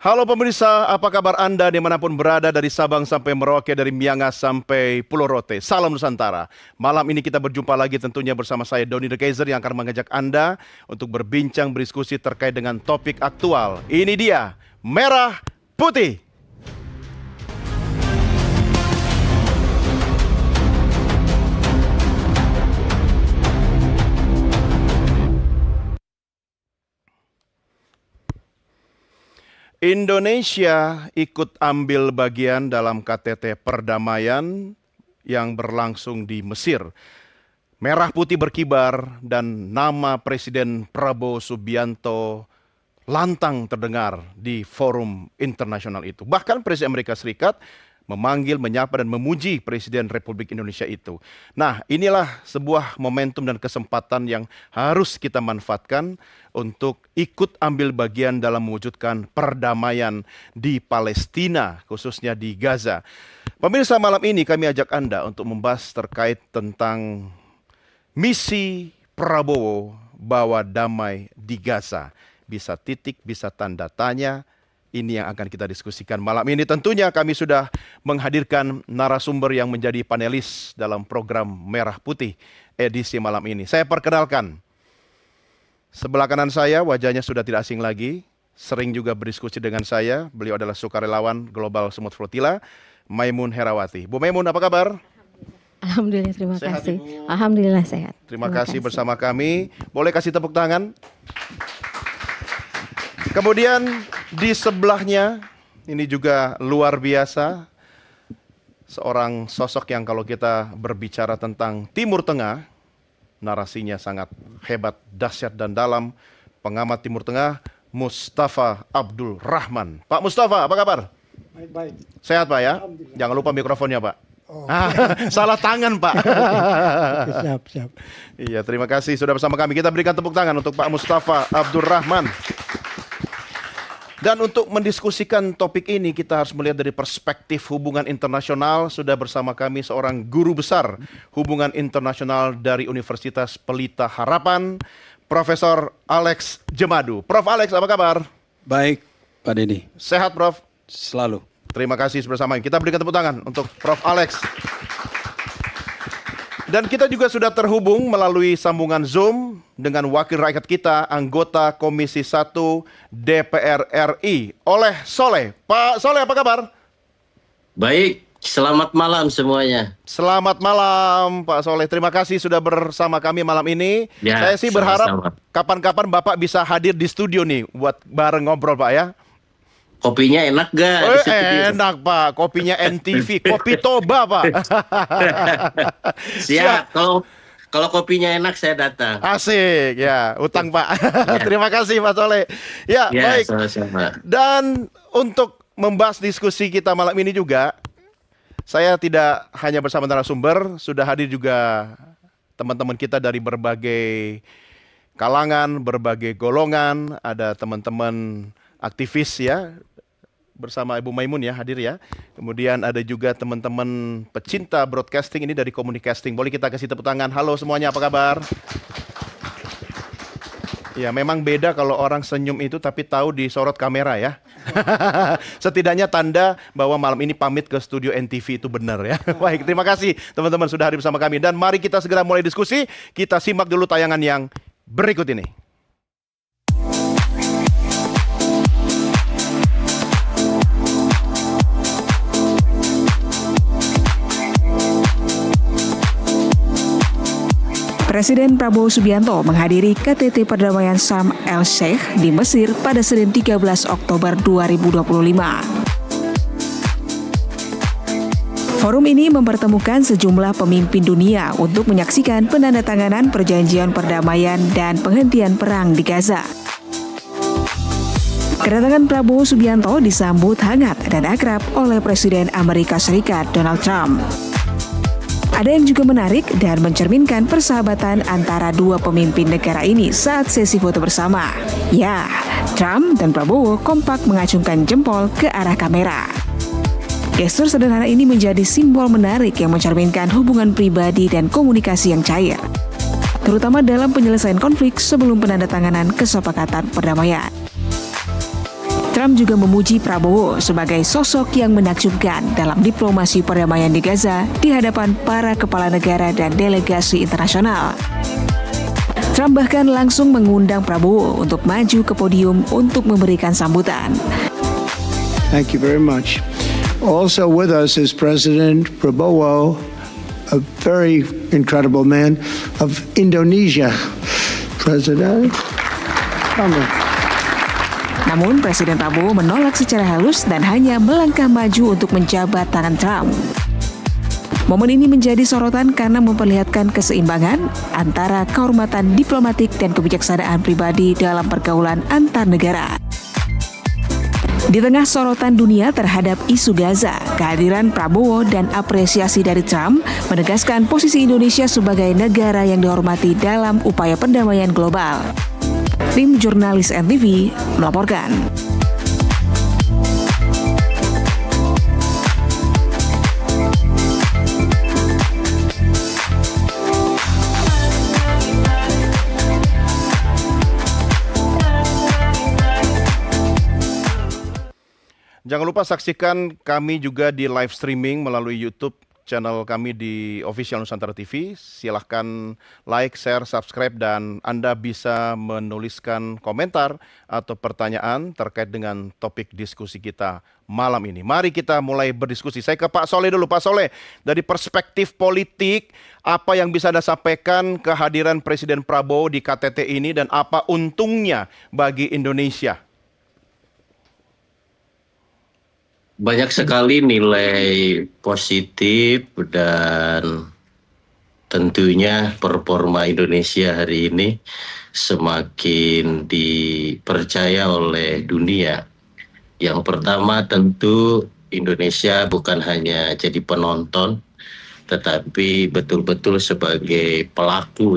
Halo pemirsa, apa kabar Anda dimanapun berada dari Sabang sampai Merauke, dari Miangas sampai Pulau Rote. Salam Nusantara. Malam ini kita berjumpa lagi tentunya bersama saya Doni The Kaiser yang akan mengajak Anda untuk berbincang berdiskusi terkait dengan topik aktual. Ini dia, Merah Putih. Indonesia ikut ambil bagian dalam KTT perdamaian yang berlangsung di Mesir. Merah putih berkibar dan nama Presiden Prabowo Subianto lantang terdengar di forum internasional itu. Bahkan Presiden Amerika Serikat memanggil, menyapa, dan memuji Presiden Republik Indonesia itu. Nah, inilah sebuah momentum dan kesempatan yang harus kita manfaatkan untuk ikut ambil bagian dalam mewujudkan perdamaian di Palestina, khususnya di Gaza. Pemirsa, malam ini kami ajak Anda untuk membahas terkait tentang misi Prabowo bawa damai di Gaza. Bisa titik, bisa tanda tanya. Ini yang akan kita diskusikan malam ini. Tentunya kami sudah menghadirkan narasumber yang menjadi panelis dalam program Merah Putih edisi malam ini. Saya perkenalkan, sebelah kanan saya wajahnya sudah tidak asing lagi, sering juga berdiskusi dengan saya. Beliau adalah sukarelawan Global Sumut Flotilla, Maimun Herawati. Bu Maimun, apa kabar? Alhamdulillah, terima Sehat, kasih. Ibu? Alhamdulillah sehat. Terima kasih bersama kami. Boleh kasih tepuk tangan? Kemudian di sebelahnya, ini juga luar biasa, seorang sosok yang kalau kita berbicara tentang Timur Tengah, narasinya sangat hebat, dahsyat dan dalam. Pengamat Timur Tengah, Mustafa Abdul Rahman. Pak Mustafa, apa kabar? Baik-baik. Sehat Pak ya? Alhamdulillah. Jangan lupa mikrofonnya Pak. Oh. Salah tangan Pak. Oke, siap. Iya, terima kasih sudah bersama kami. Kita berikan tepuk tangan untuk Pak Mustafa Abdul Rahman. Dan untuk mendiskusikan topik ini, kita harus melihat dari perspektif hubungan internasional. Sudah bersama kami seorang guru besar hubungan internasional dari Universitas Pelita Harapan, Profesor Alex Jemadu. Prof. Alex, apa kabar? Baik, Pak Denny. Sehat, Prof? Selalu. Terima kasih bersama. Kita berikan tepuk tangan untuk Prof. Alex. Dan kita juga sudah terhubung melalui sambungan Zoom dengan wakil rakyat kita, anggota Komisi 1 DPR RI, Oleh Soleh. Pak Soleh, apa kabar? Baik, selamat malam semuanya. Selamat malam Pak Soleh. Terima kasih sudah bersama kami malam ini. Ya, Saya sih berharap sama-sama. kapan-kapan Bapak bisa hadir di studio nih buat bareng ngobrol Pak ya. Kopinya enak gak? di studio? Enak Pak, kopinya NTV, kopi Toba Pak. Siap. Kalau kopinya enak saya datang. Asik ya, utang Pak. Terima kasih Pak Soleh. Ya, Ya, baik. sama-sama. Dan untuk membahas diskusi kita malam ini juga, saya tidak hanya bersama narasumber, sudah hadir juga teman-teman kita dari berbagai kalangan, berbagai golongan, ada teman-teman aktivis ya, bersama Ibu Maimun ya hadir ya. Kemudian ada juga teman-teman pecinta broadcasting ini dari Komunikasting. Boleh kita kasih tepuk tangan. Halo semuanya, apa kabar? Ya, memang beda kalau orang senyum itu tapi tahu disorot kamera ya. Setidaknya tanda bahwa malam ini pamit ke studio NTV itu benar ya. Baik, terima kasih teman-teman sudah hadir bersama kami. Dan mari kita segera mulai diskusi. Kita simak dulu tayangan yang berikut ini. Presiden Prabowo Subianto menghadiri KTT Perdamaian Sharm el-Sheikh di Mesir pada Senin 13 Oktober 2025. Forum ini mempertemukan sejumlah pemimpin dunia untuk menyaksikan penandatanganan perjanjian perdamaian dan penghentian perang di Gaza. Kedatangan Prabowo Subianto disambut hangat dan akrab oleh Presiden Amerika Serikat Donald Trump. Ada yang juga menarik dan mencerminkan persahabatan antara dua pemimpin negara ini saat sesi foto bersama. Ya, Trump dan Prabowo kompak mengacungkan jempol ke arah kamera. Gestur sederhana ini menjadi simbol menarik yang mencerminkan hubungan pribadi dan komunikasi yang cair, terutama dalam penyelesaian konflik sebelum penandatanganan kesepakatan perdamaian. Trump juga memuji Prabowo sebagai sosok yang menakjubkan dalam diplomasi perdamaian di Gaza di hadapan para kepala negara dan delegasi internasional. Trump bahkan langsung mengundang Prabowo untuk maju ke podium untuk memberikan sambutan. Thank you very much. Also with us is President Prabowo, a very incredible man of Indonesia. President, come on. Namun Presiden Prabowo menolak secara halus dan hanya melangkah maju untuk menjabat tangan Trump. Momen ini menjadi sorotan karena memperlihatkan keseimbangan antara kehormatan diplomatik dan kebijaksanaan pribadi dalam pergaulan antar negara. Di tengah sorotan dunia terhadap isu Gaza, kehadiran Prabowo dan apresiasi dari Trump menegaskan posisi Indonesia sebagai negara yang dihormati dalam upaya perdamaian global. Tim jurnalis NTV melaporkan. Jangan lupa saksikan kami juga di live streaming melalui YouTube channel kami di Official Nusantara TV. Silahkan like, share, subscribe, dan Anda bisa menuliskan komentar atau pertanyaan terkait dengan topik diskusi kita malam ini. Mari kita mulai berdiskusi. Saya ke Pak Soleh dulu. Pak Soleh, dari perspektif politik, apa yang bisa Anda sampaikan kehadiran Presiden Prabowo di KTT ini dan apa untungnya bagi Indonesia? Banyak sekali nilai positif dan tentunya performa Indonesia hari ini semakin dipercaya oleh dunia. Yang pertama tentu Indonesia bukan hanya jadi penonton, tetapi betul-betul sebagai pelaku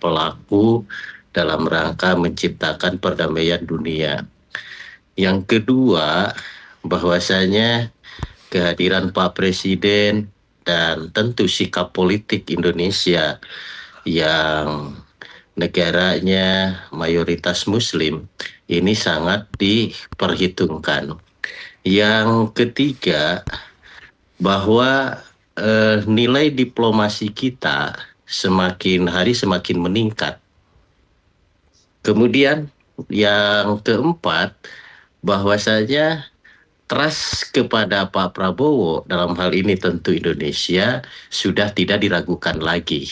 pelaku dalam rangka menciptakan perdamaian dunia. Yang kedua, bahwasanya kehadiran Pak Presiden dan tentu sikap politik Indonesia yang negaranya mayoritas Muslim ini sangat diperhitungkan. Yang ketiga, bahwa nilai diplomasi kita semakin hari semakin meningkat. Kemudian yang keempat, bahwasanya trust kepada Pak Prabowo dalam hal ini tentu Indonesia sudah tidak diragukan lagi.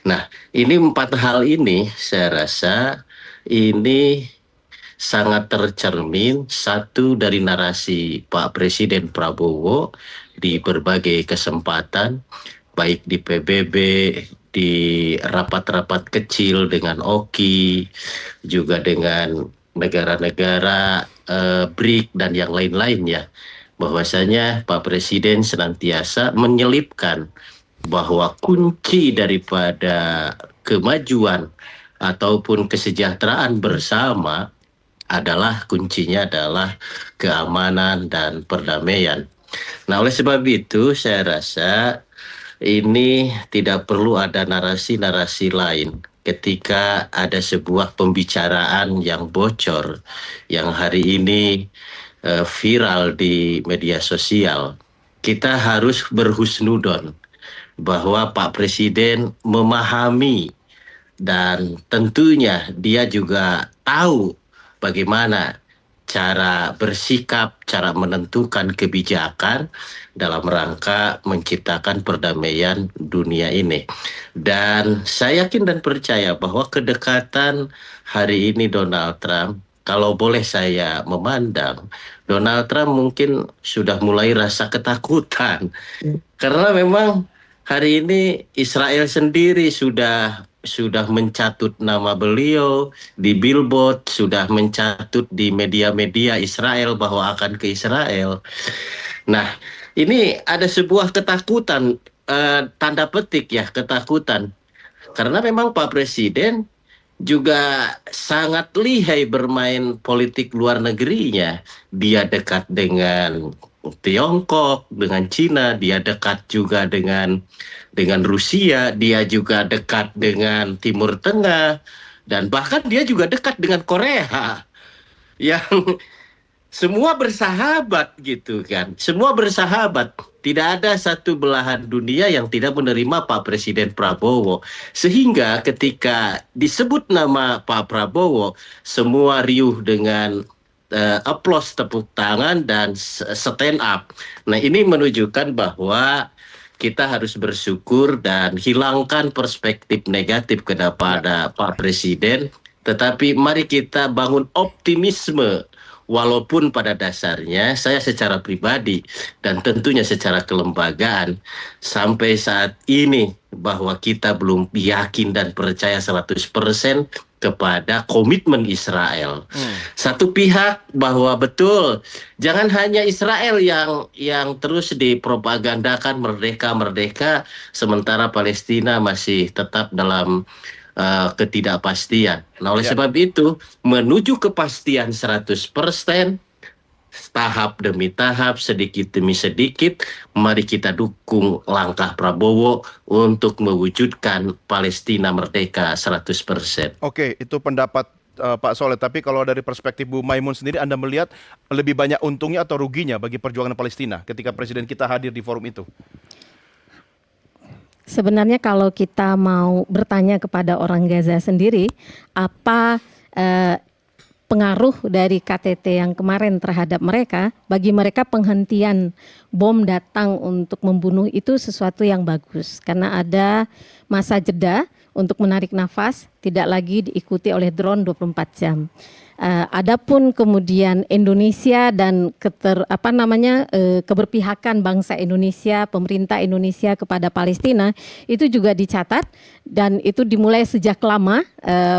Nah, ini 4 hal ini saya rasa ini sangat tercermin satu dari narasi Pak Presiden Prabowo di berbagai kesempatan, baik di PBB, di rapat-rapat kecil dengan OKI, juga dengan negara-negara BRIC dan yang lain-lainnya, bahwasanya Pak Presiden senantiasa menyelipkan bahwa kunci daripada kemajuan ataupun kesejahteraan bersama kuncinya adalah keamanan dan perdamaian. Nah, oleh sebab itu saya rasa ini tidak perlu ada narasi-narasi lain. Ketika ada sebuah pembicaraan yang bocor, yang hari ini viral di media sosial, kita harus berhusnudon bahwa Pak Presiden memahami dan tentunya dia juga tahu bagaimana cara bersikap, cara menentukan kebijakan dalam rangka menciptakan perdamaian dunia ini. Dan saya yakin dan percaya bahwa kedekatan hari ini Donald Trump, kalau boleh saya memandang, Donald Trump mungkin sudah mulai rasa ketakutan. Karena memang hari ini Israel sendiri sudah mencatut nama beliau di billboard, sudah mencatut di media-media Israel bahwa akan ke Israel. Nah, ini ada sebuah ketakutan, tanda petik ketakutan. Karena memang Pak Presiden juga sangat lihai bermain politik luar negerinya. Dia dekat dengan Tiongkok, dengan Cina, dia dekat juga dengan Rusia, dia juga dekat dengan Timur Tengah, dan bahkan dia juga dekat dengan Korea yang semua bersahabat gitu kan. Semua bersahabat. Tidak ada satu belahan dunia yang tidak menerima Pak Presiden Prabowo. Sehingga ketika disebut nama Pak Prabowo, semua riuh dengan applause, tepuk tangan, dan stand up. Nah, ini menunjukkan bahwa kita harus bersyukur dan hilangkan perspektif negatif kepada Pak Presiden. Tetapi mari kita bangun optimisme. Walaupun pada dasarnya saya secara pribadi dan tentunya secara kelembagaan sampai saat ini bahwa kita belum yakin dan percaya 100% kepada komitmen Israel. Satu pihak bahwa betul jangan hanya Israel yang terus dipropagandakan merdeka sementara Palestina masih tetap dalam ketidakpastian. Nah, oleh sebab itu, menuju kepastian 100%, tahap demi tahap, sedikit demi sedikit, mari kita dukung langkah Prabowo untuk mewujudkan Palestina merdeka 100%. Oke, itu pendapat Pak Soleh. Tapi kalau dari perspektif Bu Maimun sendiri, Anda melihat lebih banyak untungnya atau ruginya bagi perjuangan Palestina ketika Presiden kita hadir di forum itu? Sebenarnya kalau kita mau bertanya kepada orang Gaza sendiri, apa pengaruh dari KTT yang kemarin terhadap mereka, bagi mereka penghentian bom datang untuk membunuh itu sesuatu yang bagus. Karena ada masa jeda untuk menarik nafas, tidak lagi diikuti oleh drone 24 jam. Adapun kemudian Indonesia dan keberpihakan bangsa Indonesia, pemerintah Indonesia kepada Palestina itu juga dicatat dan itu dimulai sejak lama.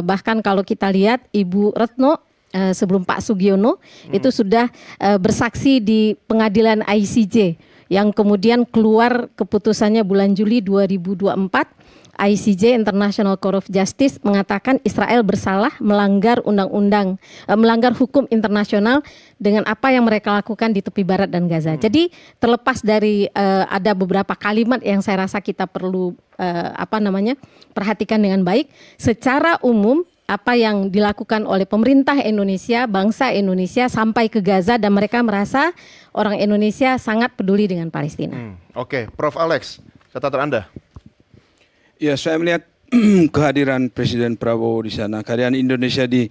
Bahkan kalau kita lihat Ibu Retno sebelum Pak Sugiono itu sudah bersaksi di pengadilan ICJ yang kemudian keluar keputusannya bulan Juli 2024. ICJ International Court of Justice mengatakan Israel bersalah melanggar melanggar hukum internasional dengan apa yang mereka lakukan di tepi barat dan Gaza. Jadi terlepas dari ada beberapa kalimat yang saya rasa kita perlu perhatikan dengan baik, secara umum apa yang dilakukan oleh pemerintah Indonesia, bangsa Indonesia sampai ke Gaza dan mereka merasa orang Indonesia sangat peduli dengan Palestina. Oke, Prof. Alex, catatan Anda. Ya, saya melihat kehadiran Presiden Prabowo di sana, kehadiran Indonesia di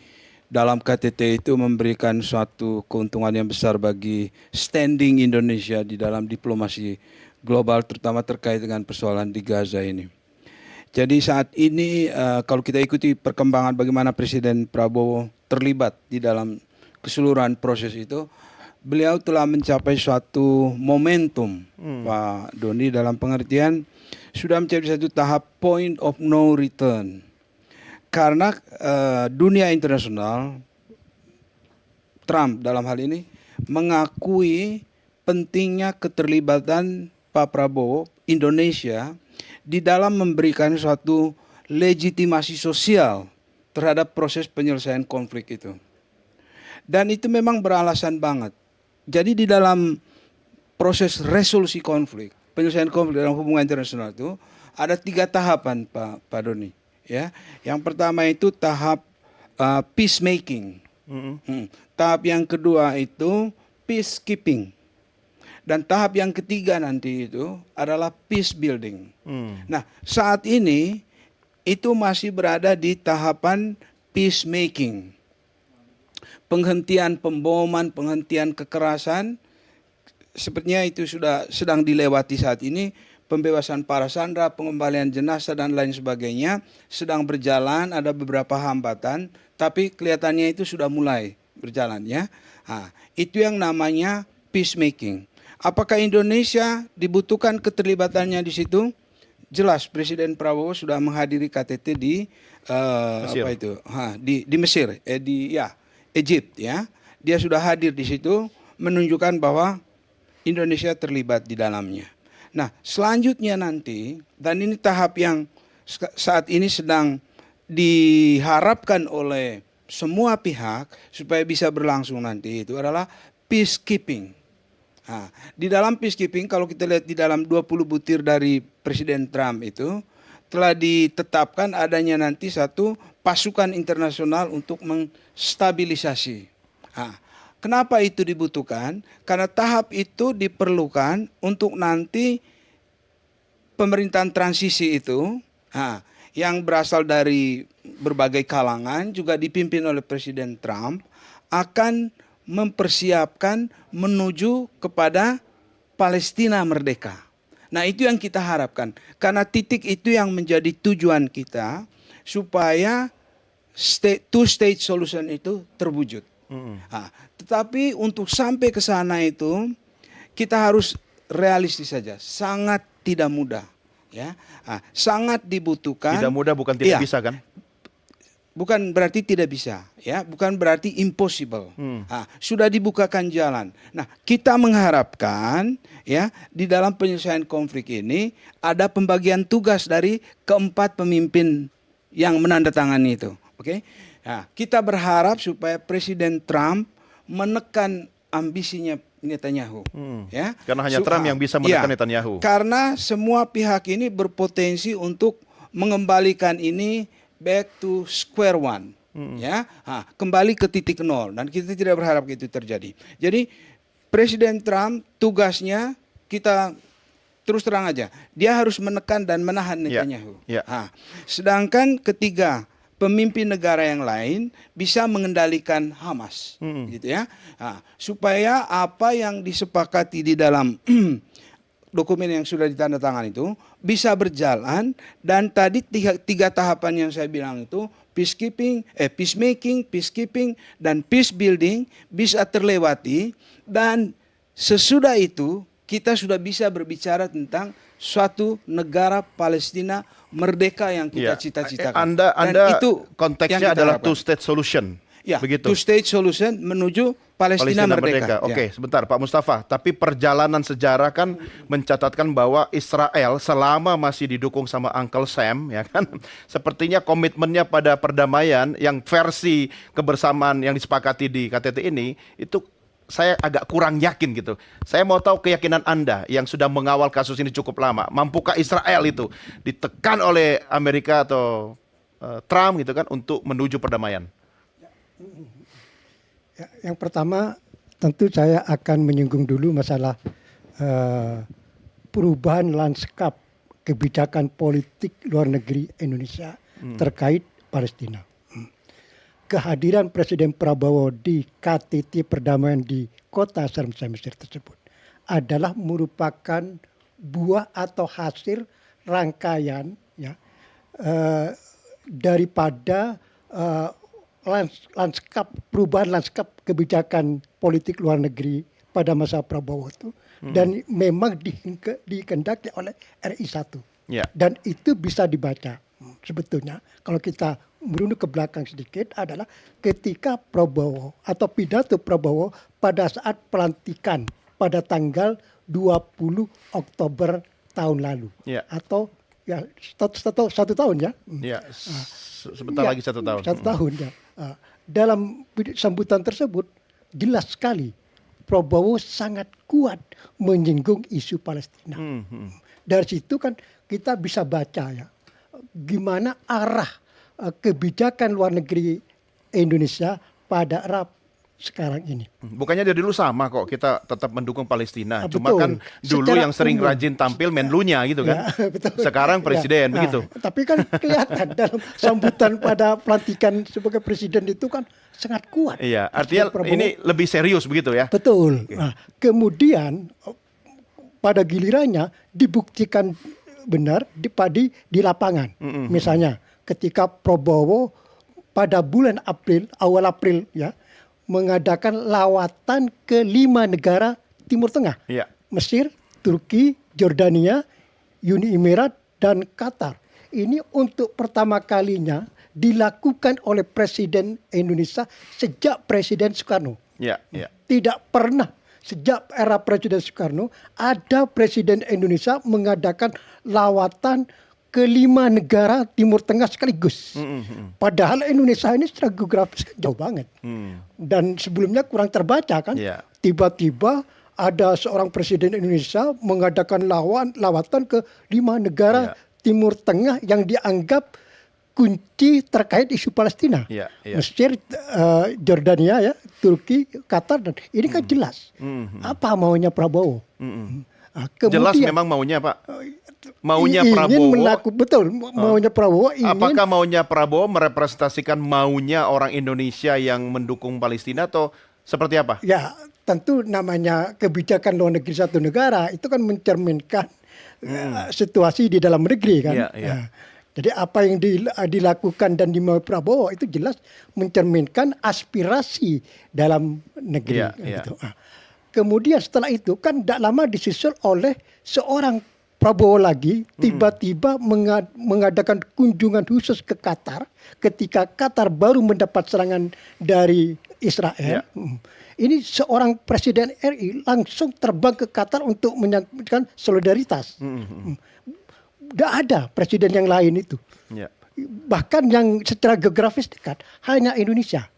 dalam KTT itu memberikan suatu keuntungan yang besar bagi standing Indonesia di dalam diplomasi global, terutama terkait dengan persoalan di Gaza ini. Jadi saat ini kalau kita ikuti perkembangan bagaimana Presiden Prabowo terlibat di dalam keseluruhan proses itu, beliau telah mencapai suatu momentum, Pak Doni, dalam pengertian sudah mencapai satu tahap point of no return. Karena dunia internasional, Trump dalam hal ini, mengakui pentingnya keterlibatan Pak Prabowo, Indonesia, di dalam memberikan suatu legitimasi sosial terhadap proses penyelesaian konflik itu. Dan itu memang beralasan banget. Jadi di dalam proses resolusi konflik, penyelesaian konflik dalam hubungan internasional itu ada 3 tahapan, Pak Doni. Ya, yang pertama itu tahap peacemaking. Tahap yang kedua itu peacekeeping. Dan tahap yang ketiga nanti itu adalah peace building. Nah, saat ini itu masih berada di tahapan peacemaking. Penghentian pemboman, penghentian kekerasan, sepertinya itu sudah sedang dilewati saat ini. Pembebasan para sandera, pengembalian jenazah dan lain sebagainya sedang berjalan, ada beberapa hambatan, tapi kelihatannya itu sudah mulai berjalan ya. Nah, itu yang namanya peacemaking. Apakah Indonesia dibutuhkan keterlibatannya di situ? Jelas Presiden Prabowo sudah menghadiri KTT di Mesir. Di Mesir, Egypt ya. Dia sudah hadir di situ menunjukkan bahwa Indonesia terlibat di dalamnya. Nah, selanjutnya nanti, dan ini tahap yang saat ini sedang diharapkan oleh semua pihak supaya bisa berlangsung nanti, itu adalah peacekeeping. Nah, di dalam peacekeeping, kalau kita lihat di dalam 20 butir dari Presiden Trump itu, telah ditetapkan adanya nanti satu pasukan internasional untuk menstabilisasi. Nah, Kenapa itu dibutuhkan? Karena tahap itu diperlukan untuk nanti pemerintahan transisi itu, yang berasal dari berbagai kalangan, juga dipimpin oleh Presiden Trump, akan mempersiapkan menuju kepada Palestina merdeka. Nah, itu yang kita harapkan. Karena titik itu yang menjadi tujuan kita supaya two-state solution itu terwujud. Tetapi untuk sampai ke sana itu kita harus realistis saja, sangat tidak mudah, ya, sangat dibutuhkan. Tidak mudah bukan tidak bisa kan? Bukan berarti tidak bisa, ya, bukan berarti impossible. Sudah dibukakan jalan. Nah, kita mengharapkan, ya, di dalam penyelesaian konflik ini ada pembagian tugas dari keempat pemimpin yang menandatangani itu. Oke? Nah, kita berharap supaya Presiden Trump menekan ambisinya Netanyahu, ya. Karena hanya Trump yang bisa menekan Netanyahu. Karena semua pihak ini berpotensi untuk mengembalikan ini back to square one, ya, kembali ke titik nol, dan kita tidak berharap itu terjadi. Jadi Presiden Trump tugasnya, kita terus terang aja, dia harus menekan dan menahan Netanyahu. Sedangkan ketiga pemimpin negara yang lain bisa mengendalikan Hamas, gitu ya, supaya apa yang disepakati di dalam dokumen yang sudah ditandatangani itu bisa berjalan. Dan tadi tiga tahapan yang saya bilang itu, peacemaking, peacekeeping, dan peace building bisa terlewati, dan sesudah itu kita sudah bisa berbicara tentang suatu negara Palestina merdeka yang kita cita-citakan. Anda itu konteksnya adalah two-state solution. Ya, begitu. Two-state solution menuju Palestina merdeka. Oke, sebentar Pak Mustafa. Tapi perjalanan sejarah kan mencatatkan bahwa Israel selama masih didukung sama Uncle Sam, ya kan, sepertinya komitmennya pada perdamaian yang versi kebersamaan yang disepakati di KTT ini itu saya agak kurang yakin gitu. Saya mau tahu keyakinan Anda yang sudah mengawal kasus ini cukup lama. Mampukah Israel itu ditekan oleh Amerika atau Trump gitu kan untuk menuju perdamaian? Ya, yang pertama tentu saya akan menyinggung dulu masalah perubahan lanskap kebijakan politik luar negeri Indonesia terkait Palestina. Kehadiran Presiden Prabowo di KTT perdamaian di kota Sharm el Mesir tersebut adalah merupakan buah atau hasil rangkaian, ya, daripada perubahan lanskap kebijakan politik luar negeri pada masa Prabowo itu, dan memang dikehendaki oleh RI 1. Dan itu bisa dibaca sebetulnya kalau kita merunut ke belakang sedikit adalah ketika Prabowo atau pidato Prabowo pada saat pelantikan pada tanggal 20 Oktober tahun lalu, atau ya satu tahun, ya. Sebentar lagi 1 tahun. 1 tahun, ya. Dalam sambutan tersebut jelas sekali Prabowo sangat kuat menyinggung isu Palestina. Dari situ kan kita bisa baca, ya, gimana arah kebijakan luar negeri Indonesia pada era sekarang ini. Bukannya dari dulu sama kok, kita tetap mendukung Palestina. Cuma Betul. kan dulu Secara yang sering umum, rajin tampil Menlunya gitu kan. Betul. Sekarang presiden, begitu. Tapi kan kelihatan dalam sambutan pada pelantikan sebagai presiden itu kan sangat kuat. Iya, artinya ini lebih serius begitu ya. Betul. Nah, kemudian pada gilirannya dibuktikan benar di lapangan. Misalnya ketika Prabowo pada bulan April, awal April, ya, mengadakan lawatan ke 5 negara Timur Tengah. Mesir, Turki, Jordania, Uni Emirat, dan Qatar. Ini untuk pertama kalinya dilakukan oleh Presiden Indonesia sejak Presiden Soekarno. Tidak pernah sejak era Presiden Soekarno ada Presiden Indonesia mengadakan lawatan ke 5 negara Timur Tengah sekaligus. Padahal Indonesia ini secara geografis jauh banget. Dan sebelumnya kurang terbaca kan. Tiba-tiba ada seorang Presiden Indonesia mengadakan lawatan ke 5 negara Timur Tengah yang dianggap kunci terkait isu Palestina. Iya, iya. Mesir, Jordania, ya, Turki, Qatar, dan ini kan jelas. Apa maunya Prabowo? Nah, Jelas kemudian memang maunya Pak. Maunya ingin Prabowo. betul, maunya Prabowo ingin. Apakah maunya Prabowo merepresentasikan maunya orang Indonesia yang mendukung Palestina atau seperti apa? Ya, tentu namanya kebijakan luar negeri satu negara itu kan mencerminkan situasi di dalam negeri kan. Iya, iya. Nah, jadi apa yang dilakukan dan dimau Prabowo itu jelas mencerminkan aspirasi dalam negeri. Iya, iya. Gitu. Nah, kemudian setelah itu kan tidak lama disusul oleh seorang Prabowo lagi tiba-tiba mengadakan kunjungan khusus ke Qatar ketika Qatar baru mendapat serangan dari Israel. Ini seorang presiden RI langsung terbang ke Qatar untuk menyampaikan solidaritas. Tidak ada presiden yang lain itu. Ya. Bahkan yang secara geografis dekat hanya Indonesia.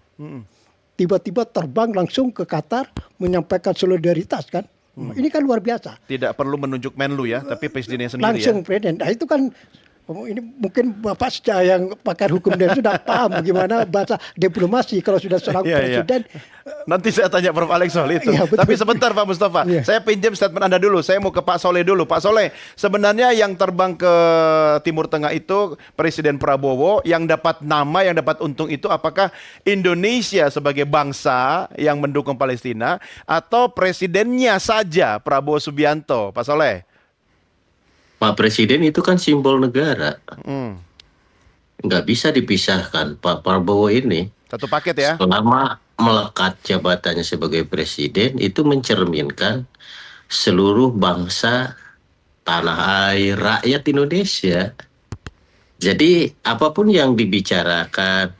Tiba-tiba terbang langsung ke Qatar menyampaikan solidaritas kan. Ini kan luar biasa. Tidak perlu menunjuk Menlu ya, tapi presidennya sendiri Langsung ya. presiden. Nah itu kan ini mungkin Bapak secara yang pakar hukum dan sudah paham bagaimana bahasa diplomasi kalau sudah seorang Iya, iya. presiden. Nanti saya tanya Prof. Alex soal itu. Iya, betul. Tapi sebentar Pak Mustafa, Iya. saya pinjam statement Anda dulu. Saya mau ke Pak Soleh dulu. Pak Soleh, sebenarnya yang terbang ke Timur Tengah itu Presiden Prabowo, yang dapat nama, yang dapat untung itu apakah Indonesia sebagai bangsa yang mendukung Palestina atau presidennya saja Prabowo Subianto? Pak Soleh. Pak Presiden itu kan simbol negara. Hmm. Nggak bisa dipisahkan. Pak Prabowo ini Satu paket ya. selama melekat jabatannya sebagai presiden itu mencerminkan seluruh bangsa tanah air, rakyat Indonesia. Jadi apapun yang dibicarakan,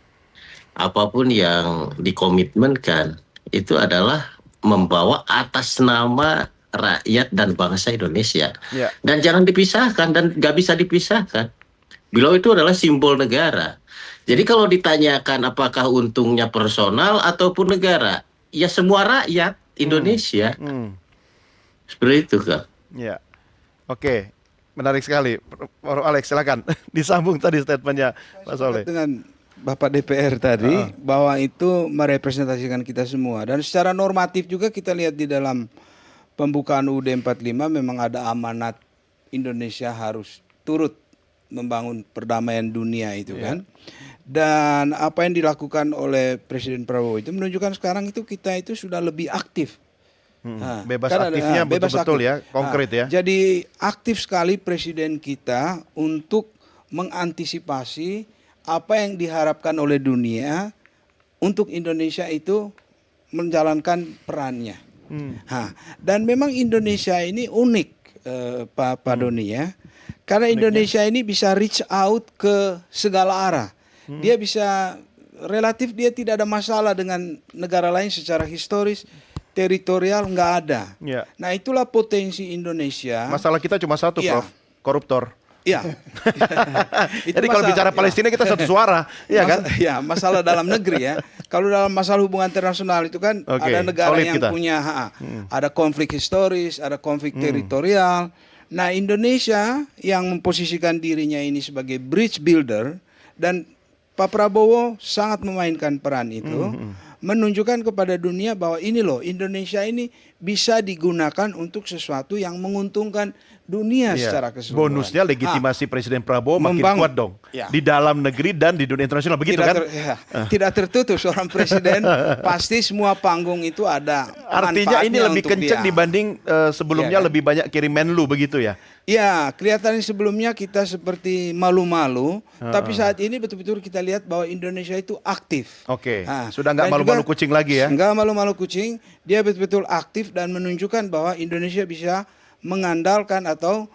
apapun yang dikomitmenkan, itu adalah membawa atas nama rakyat dan bangsa Indonesia. Ya. Dan jangan dipisahkan, dan nggak bisa dipisahkan. Beliau itu adalah simbol negara. Jadi kalau ditanyakan apakah untungnya personal ataupun negara, ya semua rakyat Indonesia. Seperti itu, Kak. Ya. Oke. Menarik sekali. Prof. Alex silakan. Disambung tadi statementnya Pak Soleh. Dengan Bapak DPR tadi bahwa itu merepresentasikan kita semua, dan secara normatif juga kita lihat di dalam pembukaan UUD 45 memang ada amanat Indonesia harus turut membangun perdamaian dunia itu kan. Dan apa yang dilakukan oleh Presiden Prabowo itu menunjukkan sekarang itu kita itu sudah lebih aktif. Nah, Bebas kan aktifnya bebas betul-betul aktif. ya, konkret ya. Jadi aktif sekali Presiden kita untuk mengantisipasi apa yang diharapkan oleh dunia untuk Indonesia itu menjalankan perannya. Dan memang Indonesia ini unik, Pak Doni ya, karena Indonesia ini bisa reach out ke segala arah. Dia bisa relatif dia tidak ada masalah dengan negara lain secara historis, teritorial nggak ada. Ya. Nah itulah potensi Indonesia. Masalah kita cuma satu, Iya. Prof. Koruptor. Iya. Jadi kalau bicara Palestina kita satu suara, ya kan? Ya, masalah dalam negeri ya. Kalau dalam masalah hubungan internasional itu kan Oke, ada negara solid yang kita. punya ada konflik historis, ada konflik teritorial. Nah, Indonesia yang memposisikan dirinya ini sebagai bridge builder, dan Pak Prabowo sangat memainkan peran itu, menunjukkan kepada dunia bahwa ini loh, Indonesia ini bisa digunakan untuk sesuatu yang menguntungkan dunia Iya. secara keseluruhan. Bonusnya legitimasi Presiden Prabowo makin Membangun. kuat dong. Ya. Di dalam negeri dan di dunia internasional. Begitu kan? Tidak tertutup seorang presiden, pasti semua panggung itu ada. Artinya ini manfaatnya lebih untuk kenceng dia. dibanding sebelumnya Iya kan? lebih banyak kirim Menlu begitu ya? Ya, kelihatannya sebelumnya kita seperti malu-malu, tapi saat ini betul-betul kita lihat bahwa Indonesia itu aktif. Oke, Nah, sudah nggak dan malu-malu juga kucing lagi ya? Nggak malu-malu kucing, dia betul-betul aktif dan menunjukkan bahwa Indonesia bisa mengandalkan atau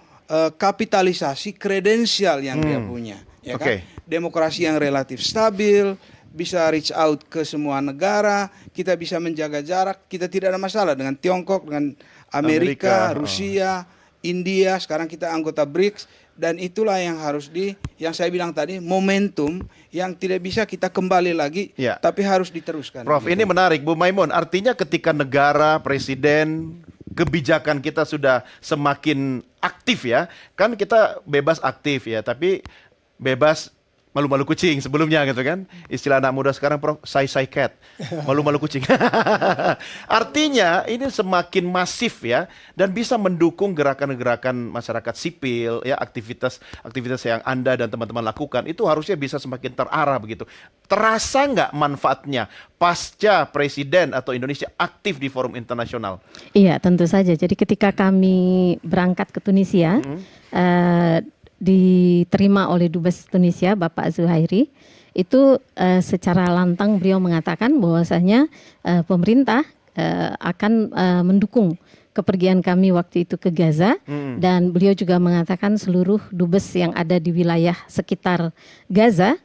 kapitalisasi kredensial yang dia punya. Ya Oke. kan? Demokrasi yang relatif stabil, bisa reach out ke semua negara, kita bisa menjaga jarak, kita tidak ada masalah dengan Tiongkok, dengan Amerika, Amerika, Rusia, India, sekarang kita anggota BRICS, dan itulah yang harus yang saya bilang tadi, momentum yang tidak bisa kita kembali lagi, Ya. tapi harus diteruskan. Prof, Gitu. ini menarik Bu Maimun. Artinya ketika negara, presiden, kebijakan kita sudah semakin aktif ya. Kan kita bebas aktif ya, tapi bebas malu-malu kucing sebelumnya gitu kan. Istilah anak muda sekarang Prof, say cat. Malu-malu kucing. Artinya ini semakin masif ya dan bisa mendukung gerakan-gerakan masyarakat sipil ya, aktivitas yang Anda dan teman-teman lakukan itu harusnya bisa semakin terarah begitu. Terasa nggak manfaatnya pasca Presiden atau Indonesia aktif di forum internasional? Iya, tentu saja. Jadi ketika kami berangkat ke Tunisia, diterima oleh Dubes Tunisia Bapak Zuhairi, itu secara lantang beliau mengatakan bahwasanya pemerintah akan mendukung kepergian kami waktu itu ke Gaza, dan beliau juga mengatakan seluruh dubes yang ada di wilayah sekitar Gaza,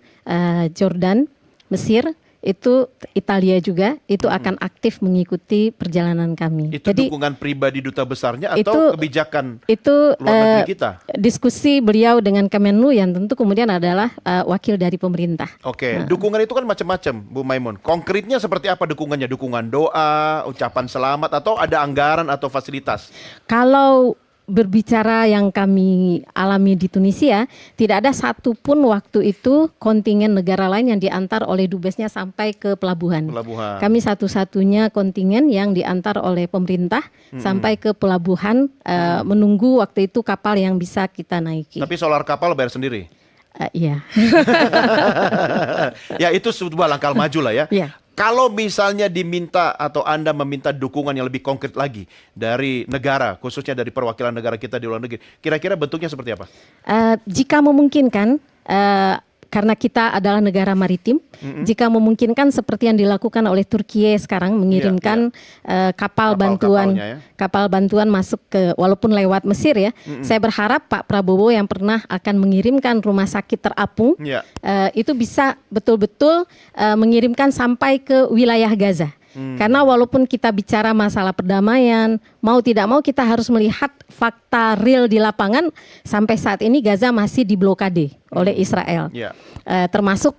Jordan, Mesir, itu Italia juga itu akan aktif mengikuti perjalanan kami. Itu Jadi dukungan pribadi duta besarnya atau kebijakan itu luar negeri kita? Diskusi beliau dengan Kemenlu yang tentu kemudian adalah wakil dari pemerintah. Oke, dukungan itu kan macam-macam, Bu Maimun. Konkretnya seperti apa dukungannya? Dukungan doa, ucapan selamat, atau ada anggaran atau fasilitas? Kalau berbicara yang kami alami di Tunisia, tidak ada satupun waktu itu kontingen negara lain yang diantar oleh dubesnya sampai ke pelabuhan. Kami satu-satunya kontingen yang diantar oleh pemerintah sampai ke pelabuhan, menunggu waktu itu kapal yang bisa kita naiki. Tapi solar kapal bayar sendiri? Iya. Ya itu sebuah langkah maju lah ya. Iya. Kalau misalnya diminta atau Anda meminta dukungan yang lebih konkret lagi dari negara, khususnya dari perwakilan negara kita di luar negeri, kira-kira bentuknya seperti apa? Jika memungkinkan, karena kita adalah negara maritim, jika memungkinkan seperti yang dilakukan oleh Turki sekarang mengirimkan kapal bantuan masuk ke, walaupun lewat Mesir ya. Saya berharap Pak Prabowo yang pernah akan mengirimkan rumah sakit terapung, itu bisa betul-betul mengirimkan sampai ke wilayah Gaza. Karena walaupun kita bicara masalah perdamaian, mau tidak mau kita harus melihat fakta real di lapangan. Sampai saat ini Gaza masih diblokade oleh Israel, termasuk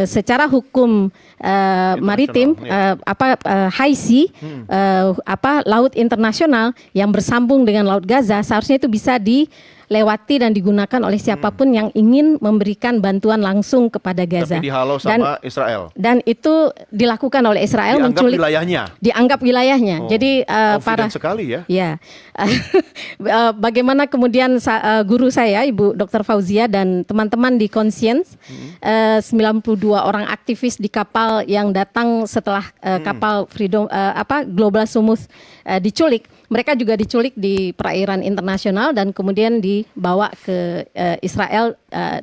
secara hukum maritim, high sea, laut internasional yang bersambung dengan laut Gaza, seharusnya itu bisa dilewati dan digunakan oleh siapapun yang ingin memberikan bantuan langsung kepada Gaza. Tapi dihalau sama Israel. Dan itu dilakukan oleh Israel, dianggap wilayahnya. Jadi para sekali ya. Ya. Bagaimana kemudian guru saya Ibu Dr. Fauzia dan teman-teman di Conscience, 92 orang aktivis di kapal yang datang setelah kapal Freedom Global Smooth diculik. Mereka juga diculik di perairan internasional dan kemudian dibawa ke Israel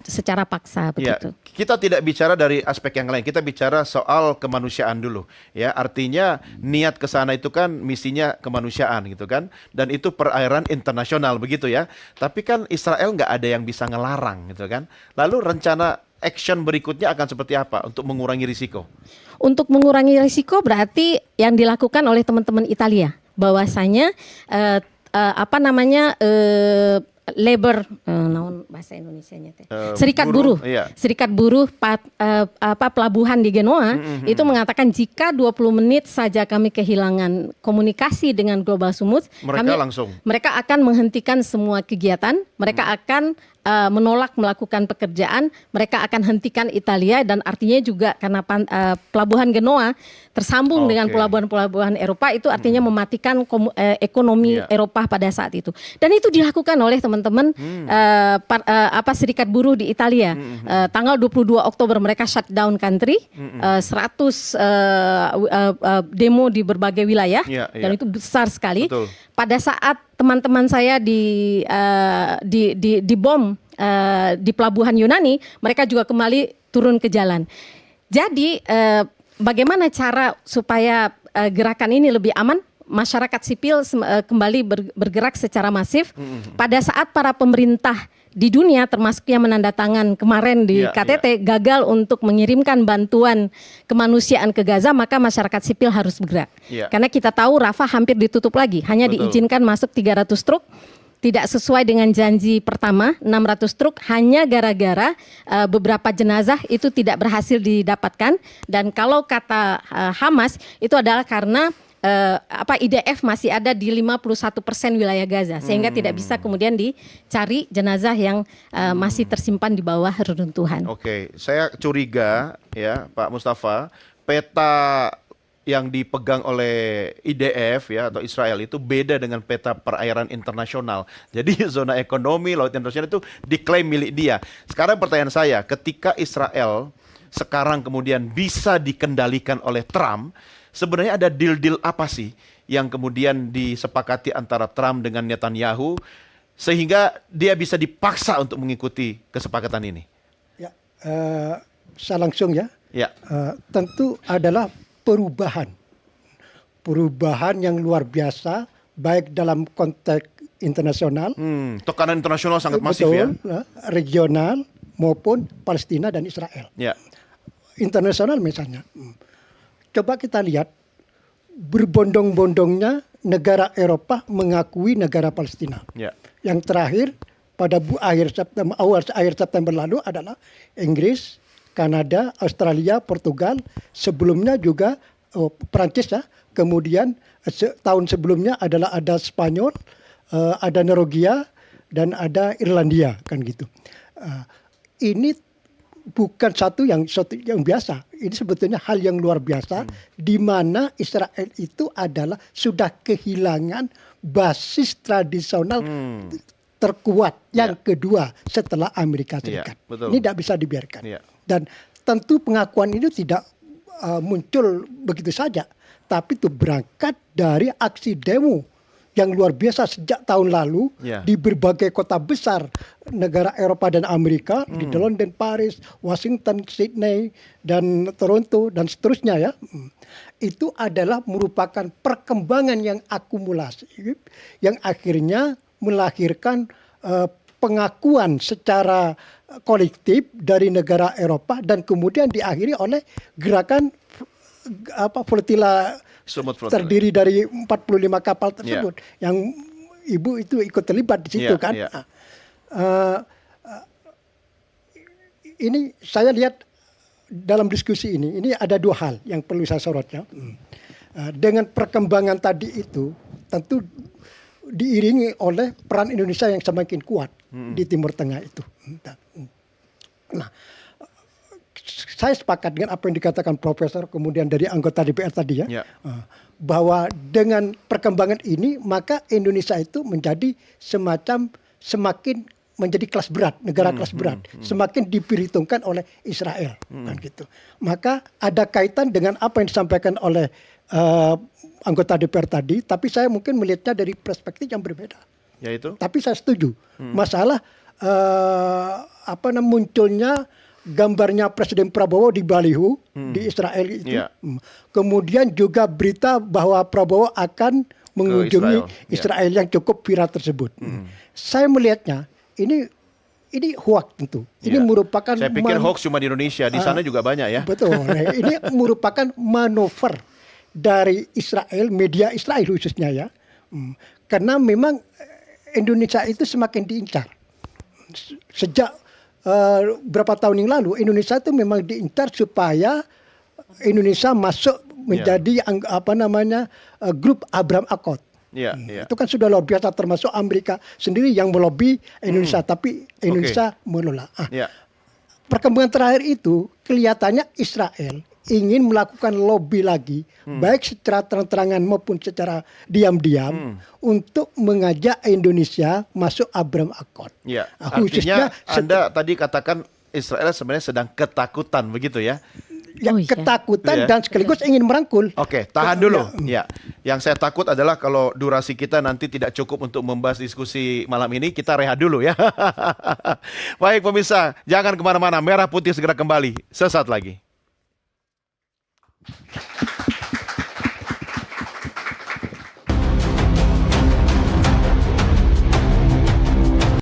secara paksa begitu. Ya, kita tidak bicara dari aspek yang lain, kita bicara soal kemanusiaan dulu. Ya, artinya niat ke sana itu kan misinya kemanusiaan gitu kan, dan itu perairan internasional begitu ya. Tapi kan Israel nggak ada yang bisa ngelarang gitu kan. Lalu rencana action berikutnya akan seperti apa untuk mengurangi risiko? Untuk mengurangi risiko berarti yang dilakukan oleh teman-teman Italia, bahwasanya labor, bahasa Indonesianya serikat buruh, serikat buruh pelabuhan di Genoa itu mengatakan jika 20 menit saja kami kehilangan komunikasi dengan Global Smooth, mereka akan menghentikan semua kegiatan, mereka akan menolak melakukan pekerjaan, mereka akan hentikan Italia, dan artinya juga karena pelabuhan Genoa tersambung dengan pelabuhan-pelabuhan Eropa, itu artinya mematikan ekonomi Eropa pada saat itu. Dan itu dilakukan oleh teman-teman serikat buruh di Italia. Tanggal 22 Oktober mereka shutdown country, 100 demo di berbagai wilayah, dan itu besar sekali. Betul. Pada saat teman-teman saya dibom di pelabuhan Yunani, mereka juga kembali turun ke jalan. Jadi bagaimana cara supaya gerakan ini lebih aman? Masyarakat sipil kembali bergerak secara masif. Pada saat para pemerintah di dunia termasuk yang menandatangan kemarin di KTT gagal untuk mengirimkan bantuan kemanusiaan ke Gaza, maka masyarakat sipil harus bergerak. Karena kita tahu Rafah hampir ditutup lagi, hanya diizinkan masuk 300 truk. Tidak sesuai dengan janji pertama, 600 truk, hanya gara-gara beberapa jenazah itu tidak berhasil didapatkan. Dan kalau kata Hamas, itu adalah karena IDF masih ada di 51% wilayah Gaza, sehingga tidak bisa kemudian dicari jenazah yang masih tersimpan di bawah reruntuhan. Oke, saya curiga ya Pak Mustafa, peta yang dipegang oleh IDF ya atau Israel itu beda dengan peta perairan internasional. Jadi zona ekonomi laut internasional itu diklaim milik dia. Sekarang pertanyaan saya, ketika Israel sekarang kemudian bisa dikendalikan oleh Trump, sebenarnya ada deal-deal apa sih yang kemudian disepakati antara Trump dengan Netanyahu sehingga dia bisa dipaksa untuk mengikuti kesepakatan ini? Ya, saya langsung ya. Ya. Tentu adalah perubahan yang luar biasa, baik dalam konteks internasional, Tekanan internasional sangat masif ya. Regional maupun Palestina dan Israel. Ya. Internasional misalnya, coba kita lihat berbondong-bondongnya negara Eropa mengakui negara Palestina. Ya. Yang terakhir pada akhir September lalu adalah Inggris, Kanada, Australia, Portugal, sebelumnya juga Perancis ya. Kemudian tahun sebelumnya ada Spanyol, ada Norwegia dan ada Irlandia kan gitu. Ini bukan satu yang biasa. Ini sebetulnya hal yang luar biasa di mana Israel itu adalah sudah kehilangan basis tradisional terkuat yang kedua setelah Amerika Serikat. Betul. Ini tidak bisa dibiarkan. Iya. Dan tentu pengakuan itu tidak muncul begitu saja, tapi itu berangkat dari aksi demo yang luar biasa sejak tahun lalu di berbagai kota besar negara Eropa dan Amerika, di London, Paris, Washington, Sydney, dan Toronto, dan seterusnya ya. Itu adalah merupakan perkembangan yang akumulasi, yang akhirnya melahirkan pengakuan secara kolektif dari negara Eropa dan kemudian diakhiri oleh gerakan flotila terdiri dari 45 kapal tersebut yang Ibu itu ikut terlibat di situ kan. Ini saya lihat dalam diskusi ini ada dua hal yang perlu saya sorotnya. Dengan perkembangan tadi itu tentu diiringi oleh peran Indonesia yang semakin kuat di Timur Tengah itu. Nah, saya sepakat dengan apa yang dikatakan Profesor kemudian dari anggota DPR tadi ya, bahwa dengan perkembangan ini maka Indonesia itu menjadi semakin menjadi kelas berat, negara kelas berat, semakin diperhitungkan oleh Israel kan gitu. Maka ada kaitan dengan apa yang disampaikan oleh anggota DPR tadi, tapi saya mungkin melihatnya dari perspektif yang berbeda. Yaitu? Tapi saya setuju. Masalah munculnya gambarnya Presiden Prabowo di baliho di Israel itu. Kemudian juga berita bahwa Prabowo akan mengunjungi Israel yang cukup viral tersebut. Saya melihatnya ini hoax tentu. Ini merupakan saya pikir hoax cuma di Indonesia, di sana juga banyak ya. Betul. Ini merupakan manuver dari Israel, media Israel khususnya ya. Karena memang Indonesia itu semakin diincar. Sejak berapa tahun yang lalu Indonesia itu memang diincar supaya Indonesia masuk menjadi grup Abraham Accord. Itu kan sudah luar biasa, termasuk Amerika sendiri yang melobi Indonesia, tapi Indonesia menolak. Perkembangan terakhir itu kelihatannya Israel ingin melakukan lobby lagi, baik secara terang-terangan maupun secara diam-diam, untuk mengajak Indonesia masuk Abraham Accord. Artinya Anda tadi katakan Israel sebenarnya sedang ketakutan, begitu ya? Ketakutan dan sekaligus ingin merangkul. Oke, tahan dulu. Yang saya takut adalah kalau durasi kita nanti tidak cukup untuk membahas diskusi malam ini, kita rehat dulu ya. Baik pemirsa, jangan kemana-mana. Merah Putih segera kembali sesaat lagi.